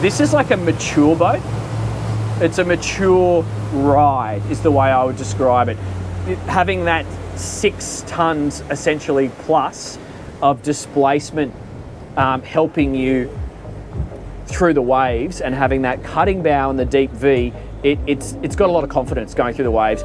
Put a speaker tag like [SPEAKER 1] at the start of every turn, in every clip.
[SPEAKER 1] This is like a mature boat. It's a mature ride is the way I would describe it. Having that 6 tons essentially plus of displacement helping you through the waves, and having that cutting bow and the deep V, it's got a lot of confidence going through the waves.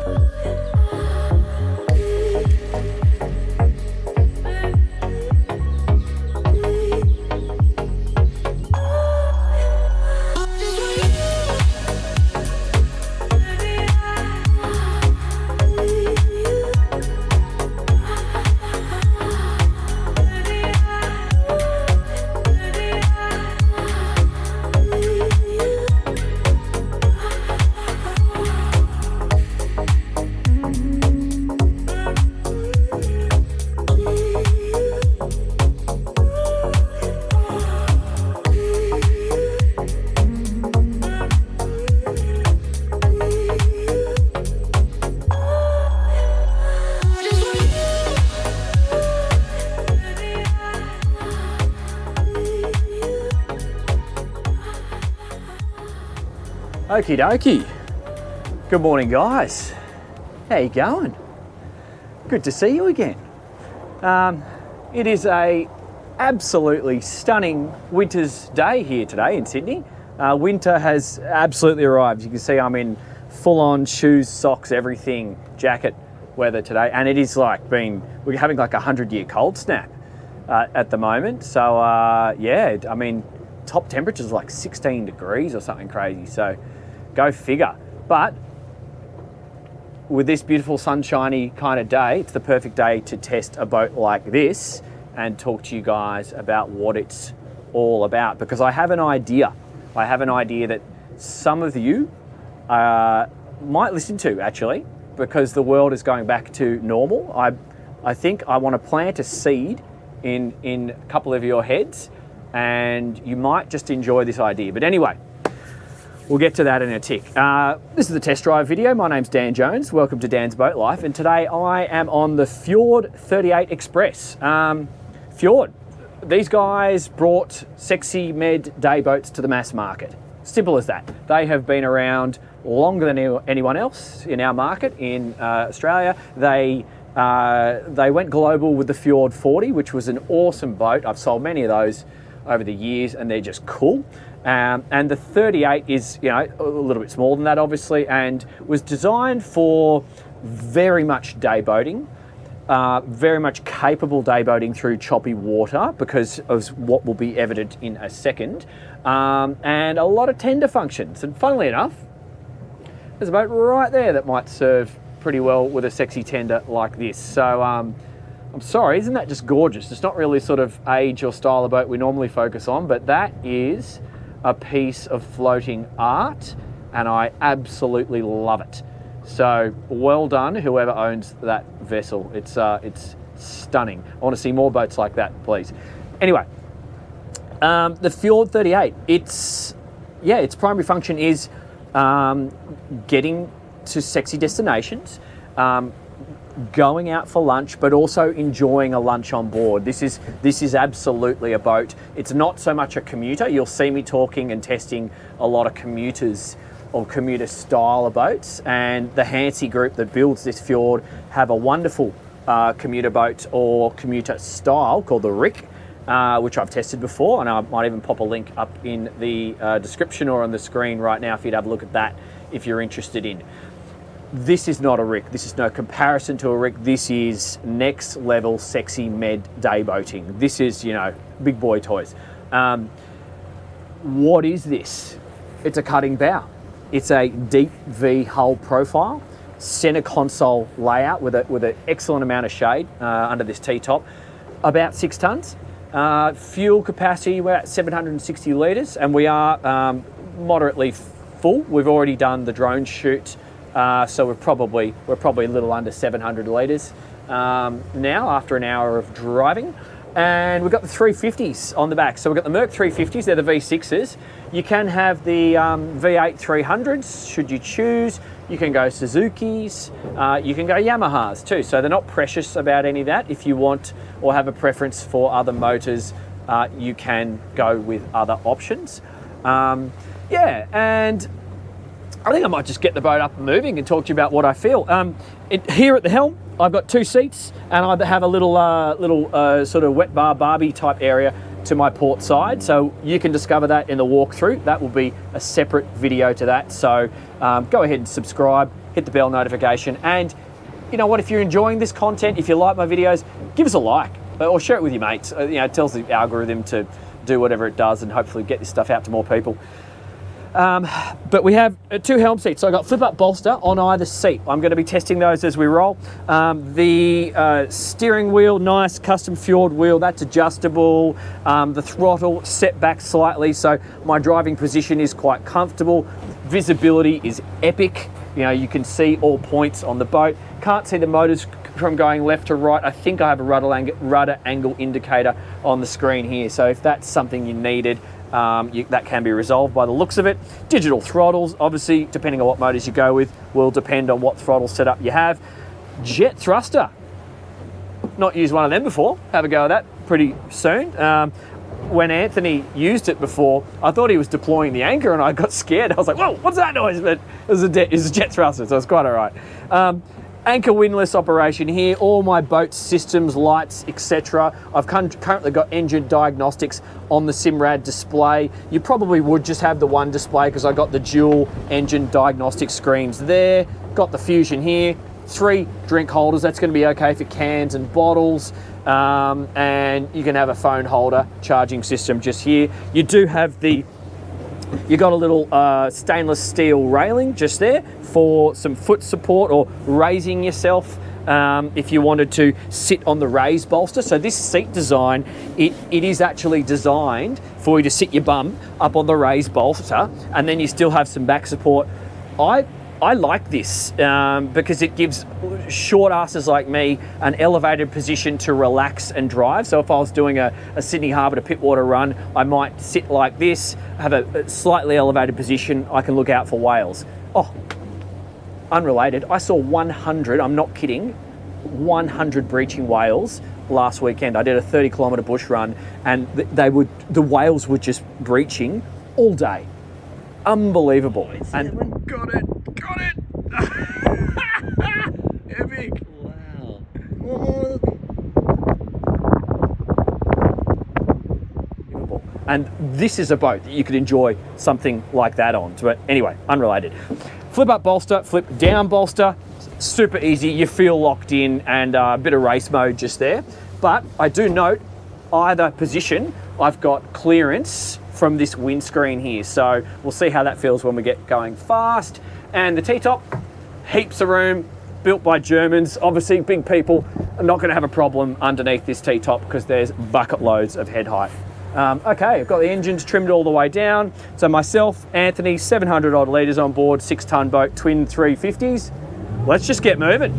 [SPEAKER 1] Okie dokie. Good morning, guys. How you going? Good to see you again. It is a absolutely stunning winter's day here today in Sydney. Winter has absolutely arrived. You can see I'm in full-on shoes, socks, everything, jacket weather today, and it is like we're having like a 100-year cold snap at the moment. So yeah, I mean, top temperatures like 16 degrees or something crazy. So go figure. But with this beautiful sunshiny kind of day, it's the perfect day to test a boat like this and talk to you guys about what it's all about, because I have an idea. I have an idea that some of you might listen to, actually, because the world is going back to normal. I think I want to plant a seed in a couple of your heads, and you might just enjoy this idea. But anyway, we'll get to that in a tick. This is the test drive video. My name's Dan Jones. Welcome to Dan's Boat Life. And today I am on the Fjord 38 Xpress. Fjord, these guys brought sexy med day boats to the mass market. Simple as that. They have been around longer than anyone else in our market in Australia. They went global with the Fjord 40, which was an awesome boat. I've sold many of those over the years, and they're just cool. And the 38 is, you know, a little bit smaller than that, obviously, and was designed for very much day boating, very much capable day boating through choppy water, because of what will be evident in a second, and a lot of tender functions. And funnily enough, there's a boat right there that might serve pretty well with a sexy tender like this. So I'm sorry, isn't that just gorgeous? It's not really sort of age or style of boat we normally focus on, but that is a piece of floating art, and I absolutely love it. So well done, whoever owns that vessel. It's stunning. I want to see more boats like that, please. Anyway, the Fjord 38. Its primary function is getting to sexy destinations, going out for lunch, but also enjoying a lunch on board. This is absolutely a boat. It's not so much a commuter. You'll see me talking and testing a lot of commuters or commuter style of boats, and the Hansi group that builds this Fjord have a wonderful commuter boat or commuter style called the Rick, which I've tested before, and I might even pop a link up in the description or on the screen right now for you to have a look at that if you're interested in. This is not a Rick. This is no comparison to a Rick. This is next level sexy med day boating. This is, you know, big boy toys. What is this? It's a cutting bow. It's a deep V hull profile, center console layout with an excellent amount of shade under this T-top. About 6 tons. Fuel capacity, we're at 760 litres, and we are moderately full. We've already done the drone shoot. So we're probably a little under 700 litres now after an hour of driving, and we've got the 350s on the back. So we've got the Merc 350s, they're the V6s. You can have the V8 300s should you choose. You can go Suzuki's, you can go Yamahas too. So they're not precious about any of that. If you want or have a preference for other motors, you can go with other options. Yeah, and I think I might just get the boat up and moving and talk to you about what I feel. Here at the helm, I've got 2 seats, and I have a little sort of wet bar Barbie type area to my port side, so you can discover that in the walkthrough. That will be a separate video to that, so go ahead and subscribe, hit the bell notification, and you know what, if you're enjoying this content, if you like my videos, give us a like or share it with your mates. You know, it tells the algorithm to do whatever it does and hopefully get this stuff out to more people. But we have 2 helm seats, so I've got flip-up bolster on either seat. I'm going to be testing those as we roll. The steering wheel, nice custom Fjord wheel, that's adjustable. The throttle set back slightly, so my driving position is quite comfortable. Visibility is epic. You know, you can see all points on the boat. Can't see the motors from going left to right. I think I have a rudder angle indicator on the screen here, so if that's something you needed, that can be resolved by the looks of it. Digital throttles, obviously, depending on what motors you go with, will depend on what throttle setup you have. Jet thruster. Not used one of them before. Have a go at that pretty soon. When Anthony used it before, I thought he was deploying the anchor and I got scared. I was like, whoa, what's that noise? But it was a jet thruster, so it's quite all right. Anchor windlass operation here, all my boat systems, lights, etc. I've currently got engine diagnostics on the Simrad display. You probably would just have the one display because I got the dual engine diagnostic screens there. Got the Fusion here, 3 drink holders. That's going to be okay for cans and bottles. And you can have a phone holder charging system just here. You do have you got a little stainless steel railing just there for some foot support or raising yourself if you wanted to sit on the raised bolster. So this seat design, it is actually designed for you to sit your bum up on the raised bolster, and then you still have some back support. I like this because it gives short asses like me an elevated position to relax and drive. So if I was doing a Sydney Harbour to Pittwater run, I might sit like this, have a slightly elevated position. I can look out for whales. Oh, unrelated, I saw 100, I'm not kidding, 100 breaching whales last weekend. I did a 30-kilometre bush run, and the whales were just breaching all day. Unbelievable. And got it. Epic. Wow. And this is a boat that you could enjoy something like that on. But anyway, unrelated. Flip up bolster, flip down bolster, super easy. You feel locked in, and a bit of race mode just there. But I do note either position, I've got clearance from this windscreen here. So we'll see how that feels when we get going fast. And the T-top, heaps of room, built by Germans. Obviously, big people are not going to have a problem underneath this T-top because there's bucket loads of head height. Okay, I've got the engines trimmed all the way down. So myself, Anthony, 700 odd litres on board, 6-ton boat, twin 350s. Let's just get moving.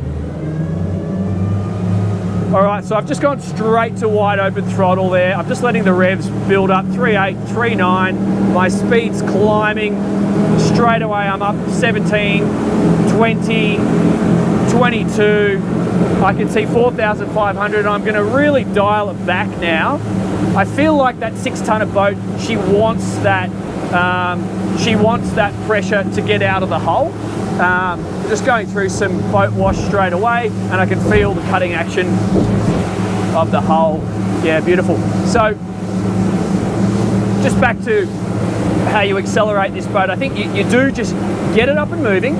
[SPEAKER 1] All right, so I've just gone straight to wide open throttle there. I'm just letting the revs build up, 3.8, 3.9. My speed's climbing. Straight away, I'm up 17, 20, 22. I can see 4,500. I'm gonna really dial it back now. I feel like that 6-tonner boat, she wants that pressure to get out of the hull. Just going through some boat wash straight away, and I can feel the cutting action of the hull. Yeah, beautiful. So just back to how you accelerate this boat. I think you do just get it up and moving.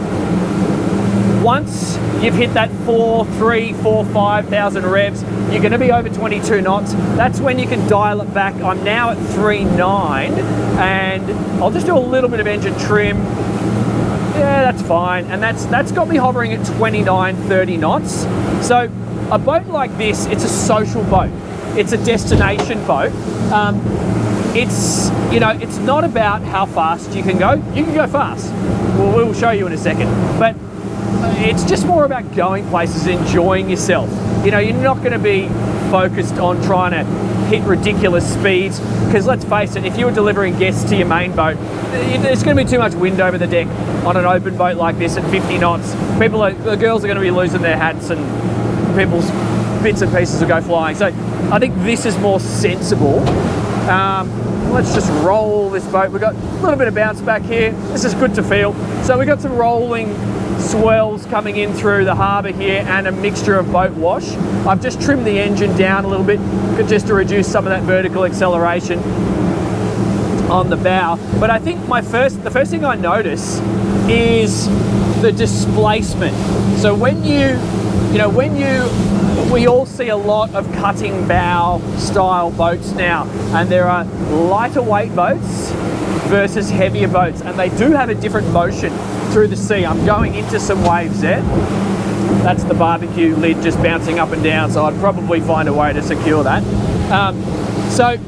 [SPEAKER 1] Once you've hit that 5,000 revs, you're going to be over 22 knots. That's when you can dial it back. I'm now at 3.9, and I'll just do a little bit of engine trim. Yeah, that's fine. And that's got me hovering at 29, 30 knots. So a boat like this, it's a social boat. It's a destination boat. It's not about how fast you can go. You can go fast. Well, we'll show you in a second. But it's just more about going places, enjoying yourself. You know, you're not going to be focused on trying to hit ridiculous speeds, because let's face it, if you were delivering guests to your main boat, there's going to be too much wind over the deck on an open boat like this at 50 knots. The girls are going to be losing their hats, and people's bits and pieces will go flying. So I think this is more sensible Let's just roll this boat. We've got a little bit of bounce back here. This is good to feel. So we've got some rolling swells coming in through the harbour here and a mixture of boat wash. I've just trimmed the engine down a little bit just to reduce some of that vertical acceleration on the bow. But I think the first thing I notice is the displacement. So we all see a lot of cutting bow style boats now, and there are lighter weight boats versus heavier boats, and they do have a different motion through the sea. I'm going into some waves there. That's the barbecue lid just bouncing up and down, so I'd probably find a way to secure that. So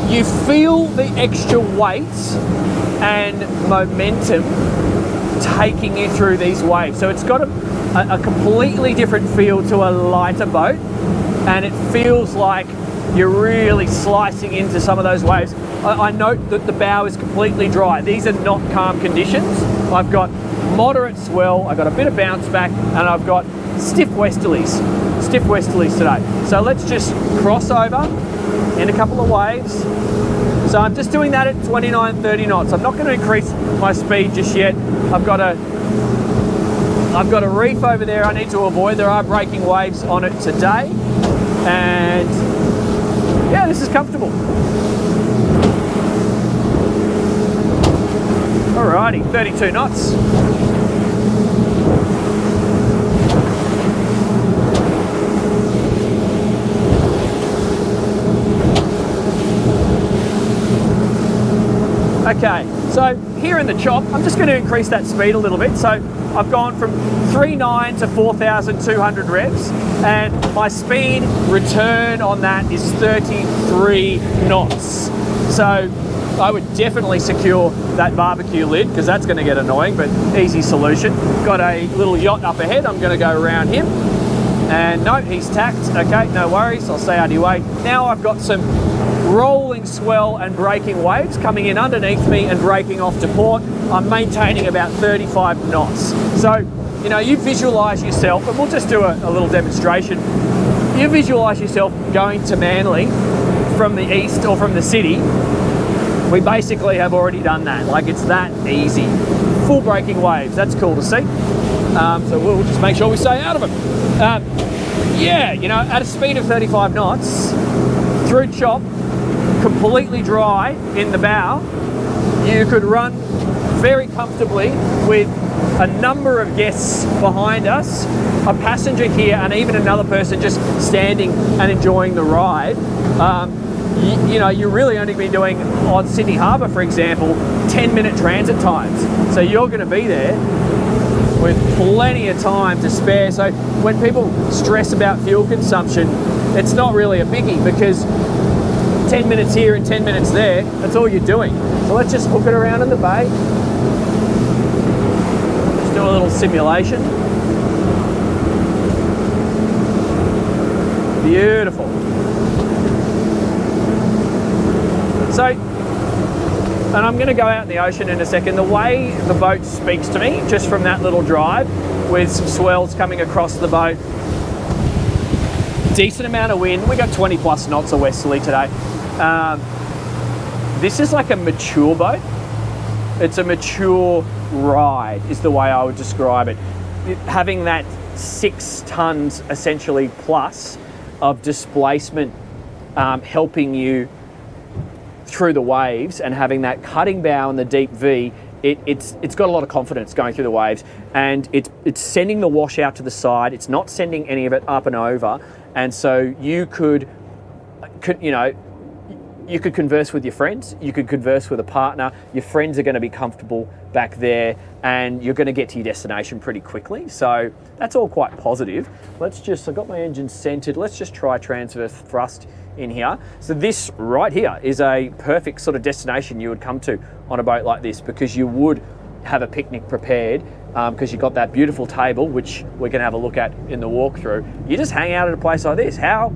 [SPEAKER 1] you feel the extra weight and momentum taking you through these waves. So it's got a completely different feel to a lighter boat, and it feels like you're really slicing into some of those waves. I note that the bow is completely dry. These are not calm conditions. I've got moderate swell, I've got a bit of bounce back, and I've got stiff westerlies today. So let's just cross over in a couple of waves. So I'm just doing that at 29, 30 knots. I'm not going to increase my speed just yet. I've got a reef over there I need to avoid. There are breaking waves on it today. And yeah, this is comfortable. Alrighty, 32 knots. Okay, so here in the chop, I'm just going to increase that speed a little bit. So I've gone from 3.9 to 4,200 revs, and my speed return on that is 33 knots. So I would definitely secure that barbecue lid, because that's going to get annoying, but easy solution. Got a little yacht up ahead. I'm going to go around him. And no, he's tacked. Okay, no worries. I'll stay out of your way. Now I've got some rolling swell and breaking waves coming in underneath me and breaking off to port. I'm maintaining about 35 knots. So, you know, you visualize yourself, and we'll just do a little demonstration. You visualize yourself going to Manly from the east or from the city. We basically have already done that. Like, it's that easy. Full breaking waves. That's cool to see. So we'll just make sure we stay out of them. Yeah, you know, at a speed of 35 knots, through chop, completely dry in the bow, you could run very comfortably with a number of guests behind us, a passenger here, and even another person just standing and enjoying the ride. You know, you're really only be doing, on Sydney Harbour, for example, 10-minute transit times. So you're going to be there with plenty of time to spare. So when people stress about fuel consumption, it's not really a biggie, because 10 minutes here and 10 minutes there, that's all you're doing. So let's just hook it around in the bay. Just do a little simulation. Beautiful. So, and I'm going to go out in the ocean in a second. The way the boat speaks to me, just from that little drive, with some swells coming across the boat, decent amount of wind. We got 20 plus knots of westerly today. This is like a mature boat. It's a mature ride is the way I would describe it. Having that 6 tons essentially plus of displacement helping you through the waves, and having that cutting bow and the deep V, it's got a lot of confidence going through the waves, and it's sending the wash out to the side. It's not sending any of it up and over, and so you could converse with your friends, you could converse with a partner, your friends are going to be comfortable back there, and you're going to get to your destination pretty quickly. So that's all quite positive. I've got my engine centered. Let's just try transverse thrust in here. So this right here is a perfect sort of destination you would come to on a boat like this, because you would have a picnic prepared, because you've got that beautiful table, which we're going to have a look at in the walkthrough. You just hang out at a place like this. How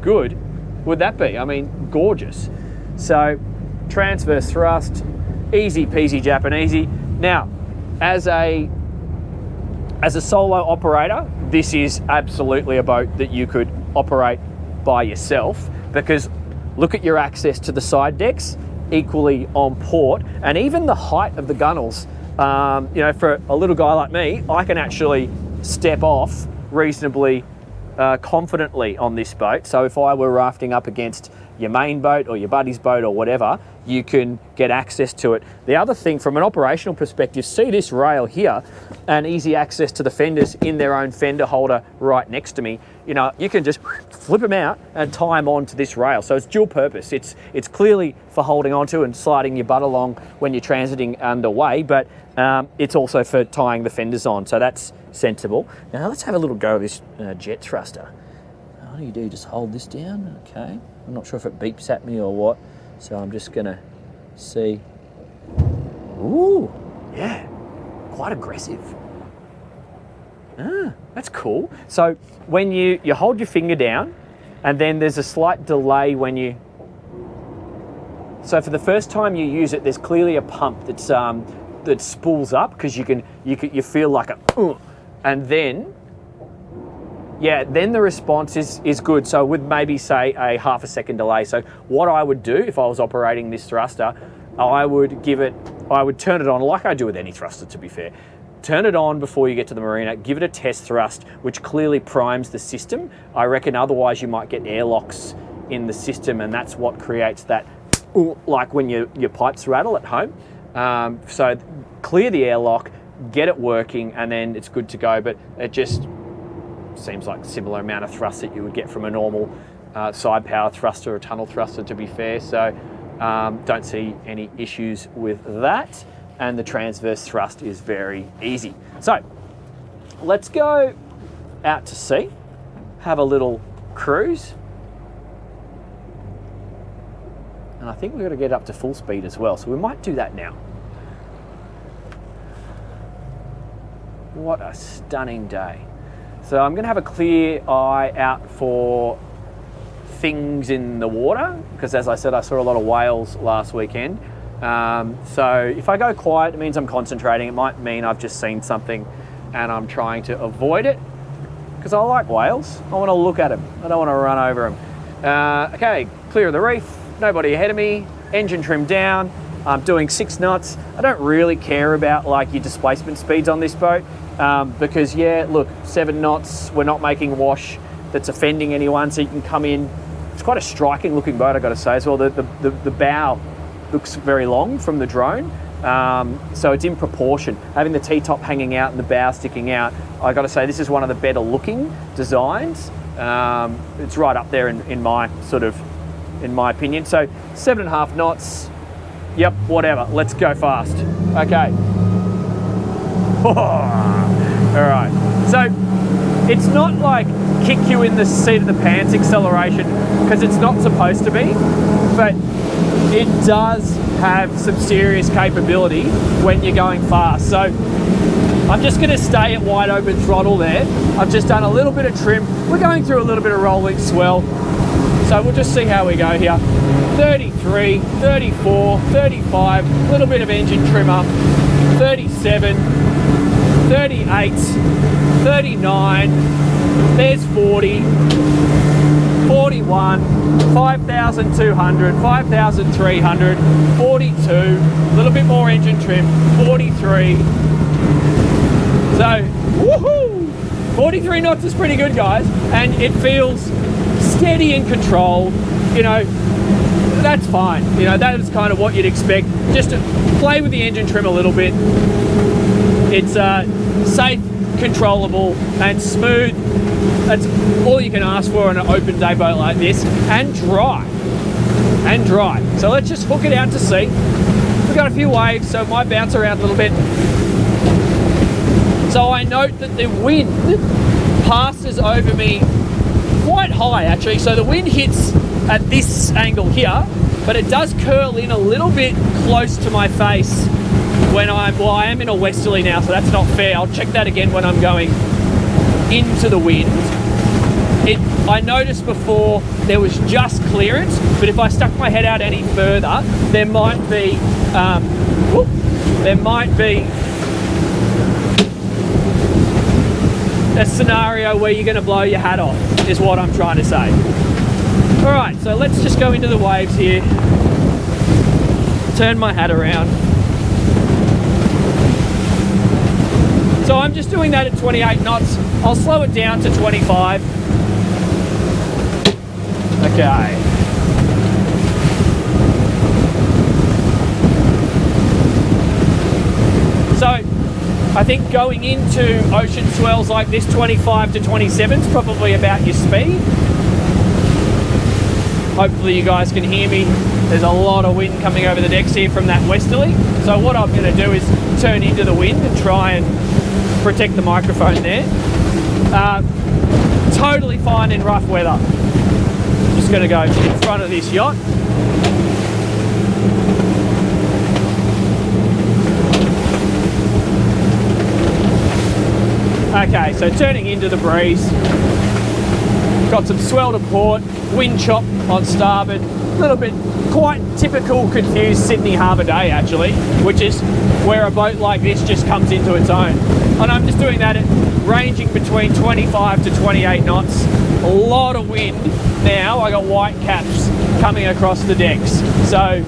[SPEAKER 1] good would that be? I mean, gorgeous. So transverse thrust, easy peasy Japanesey. Now, as a solo operator, this is absolutely a boat that you could operate by yourself, because Look at your access to the side decks, equally on port, and even the height of the gunnels. You know, for a little guy like me, I can actually step off reasonably confidently on this boat. So if I were rafting up against your main boat or your buddy's boat or whatever, you can get access to it. The other thing from an operational perspective, see this rail here and easy access to the fenders in their own fender holder right next to me. You know, you can just flip them out and tie them onto this rail. So it's dual purpose. It's clearly for holding onto and sliding your butt along when you're transiting underway, but it's also for tying the fenders on. So that's sensible. Now let's have a little go of this jet thruster. What do you do? Just hold this down? Okay. I'm not sure if it beeps at me or what. So I'm just gonna see. Ooh, yeah, quite aggressive. Ah, that's cool. So when you hold your finger down, and then there's a slight delay when you. So for the first time you use it, there's clearly a pump that's that spools up because you feel like a, and then. Yeah, then the response is good. So with maybe say a half a second delay. So what I would do if I was operating this thruster, I would turn it on like I do with any thruster, to be fair. Turn it on before you get to the marina, give it a test thrust, which clearly primes the system. I reckon otherwise you might get airlocks in the system, and that's what creates that, like when your pipes rattle at home. So clear the airlock, get it working, and then it's good to go. But it just seems like a similar amount of thrust that you would get from a normal side power thruster or tunnel thruster, to be fair. So don't see any issues with that. And the transverse thrust is very easy. So let's go out to sea, have a little cruise. And I think we've got to get up to full speed as well. So we might do that now. What a stunning day. So I'm going to have a clear eye out for things in the water, because as I said, I saw a lot of whales last weekend. So if I go quiet, it means I'm concentrating. It might mean I've just seen something and I'm trying to avoid it, because I like whales. I want to look at them. I don't want to run over them. Okay, clear of the reef, nobody ahead of me, engine trimmed down. I'm doing 6 knots. I don't really care about like your displacement speeds on this boat. Because yeah, look, 7 knots, we're not making wash that's offending anyone, so you can come in. It's quite a striking looking boat, I've got to say as well. The bow looks very long from the drone, so it's in proportion. Having the T-top hanging out and the bow sticking out, I've got to say this is one of the better looking designs. It's right up there in my opinion. So 7.5 knots, yep, whatever, let's go fast. Okay. All right, so it's not like kick you in the seat of the pants acceleration, because it's not supposed to be, but it does have some serious capability when you're going fast. So I'm just going to stay at wide open throttle there. I've just done a little bit of trim. We're going through a little bit of rolling swell, so we'll just see how we go here. 33, 34, 35, a little bit of engine trim up, 37, 38, 39, there's 40, 41, 5,200, 5,300, 42, a little bit more engine trim, 43. So, woohoo! 43 knots is pretty good, guys, and it feels steady and controlled. You know, that's fine. You know, that is kind of what you'd expect. Just to play with the engine trim a little bit. It's safe, controllable, and smooth. That's all you can ask for on an open day boat like this, and dry. So let's just hook it out to sea. We've got a few waves, so it might bounce around a little bit. So I note that the wind passes over me quite high, actually. So the wind hits at this angle here, but it does curl in a little bit close to my face when I am in a westerly now, so that's not fair. I'll check that again when I'm going into the wind. I noticed before there was just clearance, but if I stuck my head out any further, there might be a scenario where you're going to blow your hat off, is what I'm trying to say. All right, so let's just go into the waves here. Turn my hat around. So I'm just doing that at 28 knots. I'll slow it down to 25. Okay. So I think going into ocean swells like this, 25 to 27 is probably about your speed. Hopefully you guys can hear me. There's a lot of wind coming over the decks here from that westerly. So what I'm going to do is turn into the wind and try and protect the microphone there. Totally fine in rough weather. Just going to go in front of this yacht. Okay, so turning into the breeze. Got some swell to port, wind chop on starboard. A little bit quite typical confused Sydney Harbour day actually, which is where a boat like this just comes into its own. And I'm just doing that at ranging between 25 to 28 knots. A lot of wind now. I got white caps coming across the decks. So,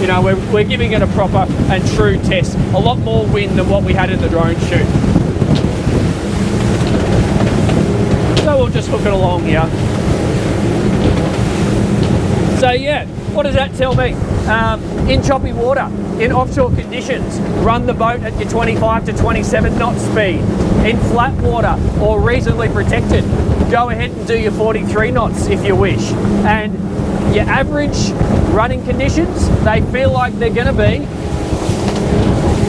[SPEAKER 1] you know, we're giving it a proper and true test. A lot more wind than what we had in the drone shoot. So we'll just hook it along here. So yeah, what does that tell me? In choppy water, in offshore conditions, run the boat at your 25 to 27 knot speed. In flat water or reasonably protected, go ahead and do your 43 knots if you wish. And your average running conditions, they feel like they're going to be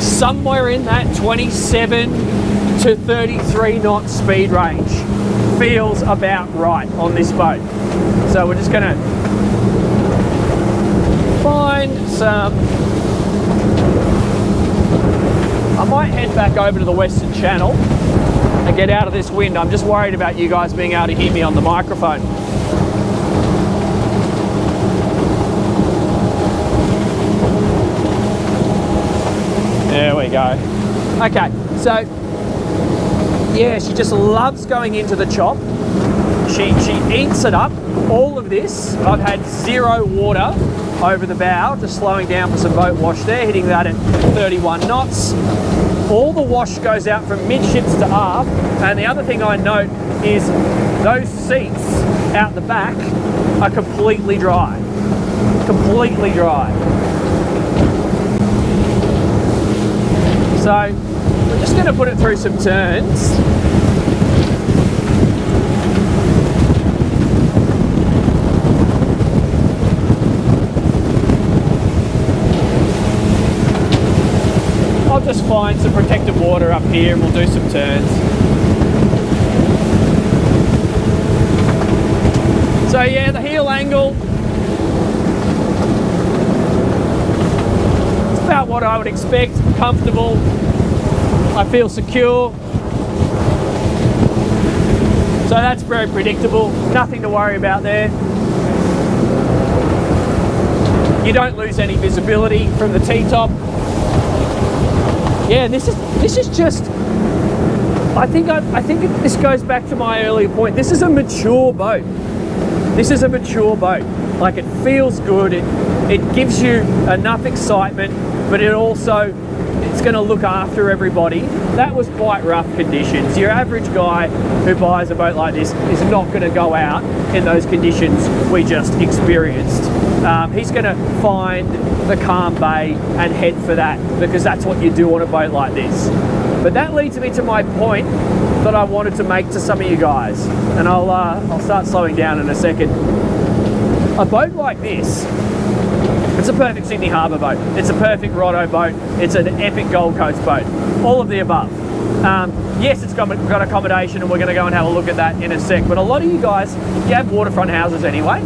[SPEAKER 1] somewhere in that 27 to 33 knot speed range. Feels about right on this boat. So we're just going to find some. I might head back over to the Western Channel and get out of this wind. I'm just worried about you guys being able to hear me on the microphone. There we go. Okay, so yeah, she just loves going into the chop. She eats it up. All of this, I've had zero water over the bow, just slowing down for some boat wash there, hitting that at 31 knots. All the wash goes out from midships to aft, and the other thing I note is those seats out the back are completely dry. Completely dry. So we're just going to put it through some turns. I'll just find some protected water up here and we'll do some turns. So yeah, the heel angle, it's about what I would expect. Comfortable, I feel secure. So that's very predictable, nothing to worry about there. You don't lose any visibility from the T-top. Yeah, this is just. I think this goes back to my earlier point. This is a mature boat. This is a mature boat. Like, it feels good. It gives you enough excitement, but it also, it's going to look after everybody. That was quite rough conditions. Your average guy who buys a boat like this is not going to go out in those conditions we just experienced. He's going to find the calm bay and head for that, because that's what you do on a boat like this. But that leads me to my point that I wanted to make to some of you guys, and I'll start slowing down in a second. A boat like this, it's a perfect Sydney Harbour boat. It's a perfect Roto boat. It's an epic Gold Coast boat. All of the above. Yes, it's got accommodation, and we're going to go and have a look at that in a sec. But a lot of you guys, you have waterfront houses anyway.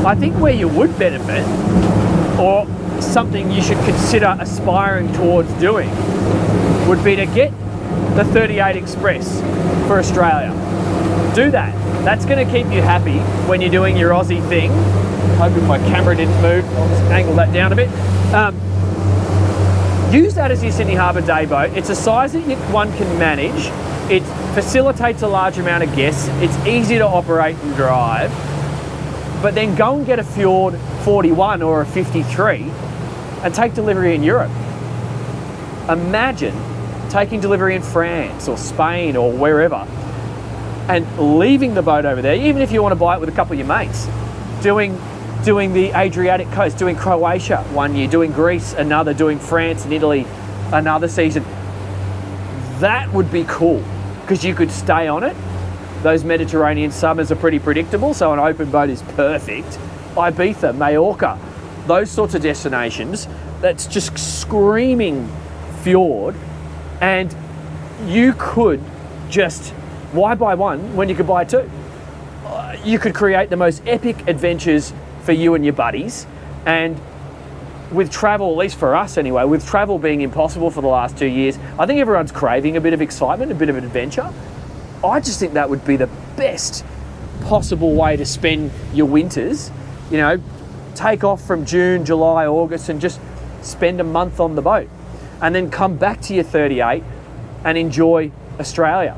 [SPEAKER 1] I think where you would benefit, or something you should consider aspiring towards doing, would be to get the 38 Xpress for Australia. Do that. That's going to keep you happy when you're doing your Aussie thing. Hoping my camera didn't move. I'll just angle that down a bit. Use that as your Sydney Harbour day boat. It's a size that one can manage. It facilitates a large amount of guests. It's easy to operate and drive. But then go and get a Fjord 41 or a 53 and take delivery in Europe. Imagine taking delivery in France or Spain or wherever and leaving the boat over there, even if you want to buy it with a couple of your mates, doing the Adriatic coast, doing Croatia one year, doing Greece another, doing France and Italy another season. That would be cool because you could stay on it. Those Mediterranean summers are pretty predictable, so an open boat is perfect. Ibiza, Majorca, those sorts of destinations, that's just screaming fjord, and you could just, why buy one when you could buy two? You could create the most epic adventures for you and your buddies, and with travel, at least for us anyway, with travel being impossible for the last 2 years, I think everyone's craving a bit of excitement, a bit of adventure. I just think that would be the best possible way to spend your winters. You know, take off from June, July, August and just spend a month on the boat and then come back to your 38 and enjoy Australia.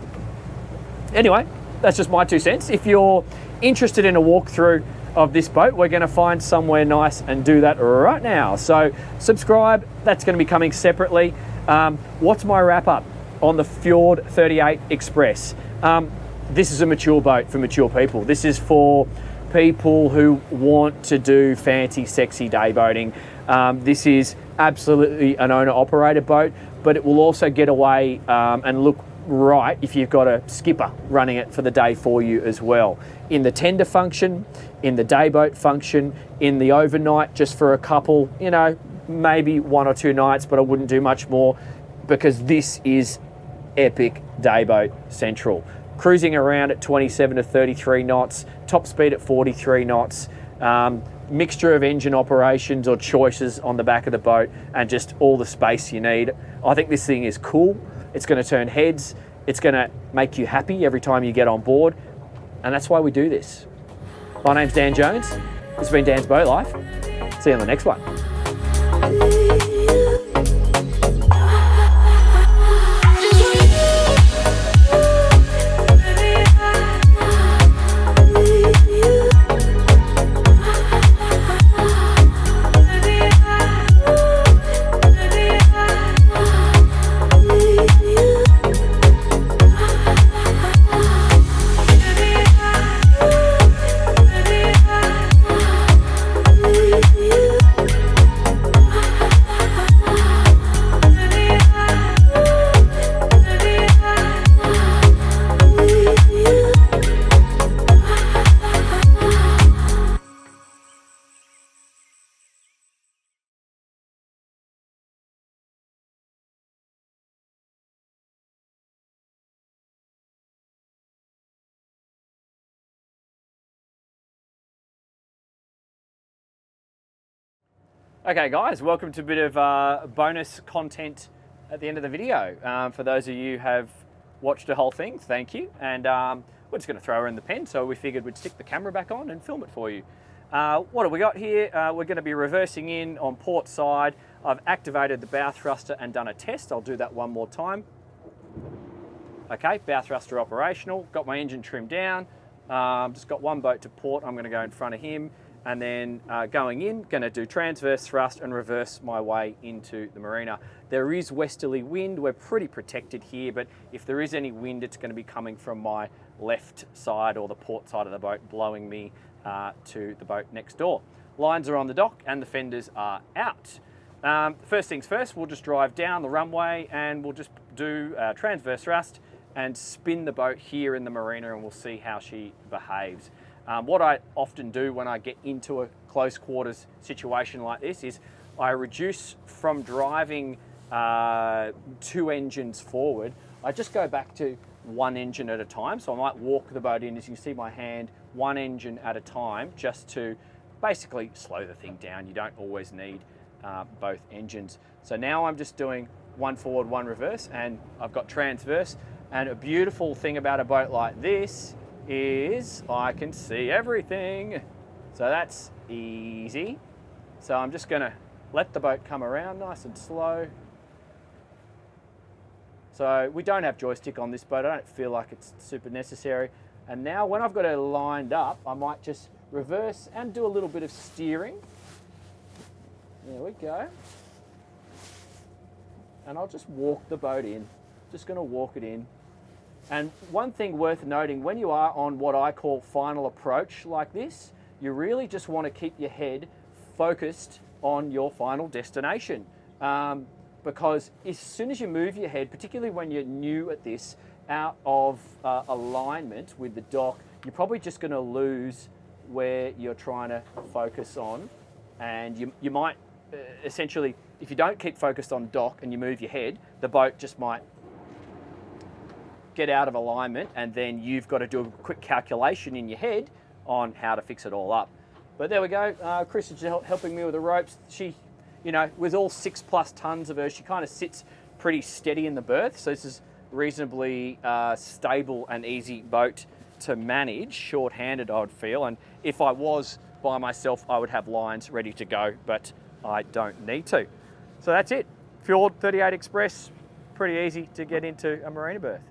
[SPEAKER 1] Anyway, that's just my 2 cents. If you're interested in a walkthrough of this boat, we're going to find somewhere nice and do that right now. So subscribe, that's going to be coming separately. What's my wrap up on the Fjord 38 Xpress? This is a mature boat for mature people. This is for people who want to do fancy, sexy day boating. This is absolutely an owner-operated boat, but it will also get away and look right if you've got a skipper running it for the day for you as well. In the tender function, in the day boat function, in the overnight just for a couple, you know, maybe 1 or 2 nights, but I wouldn't do much more because this is epic day boat central. Cruising around at 27 to 33 knots, top speed at 43 knots, mixture of engine operations or choices on the back of the boat and just all the space you need. I think this thing is cool. It's going to turn heads. It's going to make you happy every time you get on board. And that's why we do this. My name's Dan Jones. This has been Dan's Boat Life. See you on the next one. Okay guys, welcome to a bit of bonus content at the end of the video. For those of you who have watched the whole thing, thank you. And we're just going to throw her in the pen, so we figured we'd stick the camera back on and film it for you. What have we got here? We're going to be reversing in on port side. I've activated the bow thruster and done a test. I'll do that one more time. Okay, bow thruster operational. Got my engine trimmed down. Just got one boat to port. I'm going to go in front of him. And then going in, going to do transverse thrust and reverse my way into the marina. There is westerly wind. We're pretty protected here, but if there is any wind, it's going to be coming from my left side or the port side of the boat, blowing me to the boat next door. Lines are on the dock and the fenders are out. First things first, we'll just drive down the runway and we'll just do transverse thrust and spin the boat here in the marina and we'll see how she behaves. What I often do when I get into a close quarters situation like this is I reduce from driving 2 engines forward. I just go back to 1 engine at a time. So I might walk the boat in, as you can see my hand, 1 engine at a time, just to basically slow the thing down. You don't always need both engines. So now I'm just doing 1 forward, 1 reverse, and I've got transverse. And a beautiful thing about a boat like this is I can see everything. So that's easy. So I'm just going to let the boat come around nice and slow. So we don't have joystick on this boat. I don't feel like it's super necessary. And now when I've got it lined up, I might just reverse and do a little bit of steering. There we go. And I'll just walk the boat in. Just going to walk it in. And one thing worth noting, when you are on what I call final approach like this, you really just want to keep your head focused on your final destination. Because as soon as you move your head, particularly when you're new at this, out of alignment with the dock, you're probably just going to lose where you're trying to focus on. And you might essentially, if you don't keep focused on dock and you move your head, the boat just might get out of alignment, and then you've got to do a quick calculation in your head on how to fix it all up. But there we go. Chris is helping me with the ropes. She, you know, with all 6+ tons of her, she kind of sits pretty steady in the berth. So this is reasonably stable and easy boat to manage, short-handed I would feel. And if I was by myself, I would have lines ready to go, but I don't need to. So that's it. Fjord 38 Xpress, pretty easy to get into a marina berth.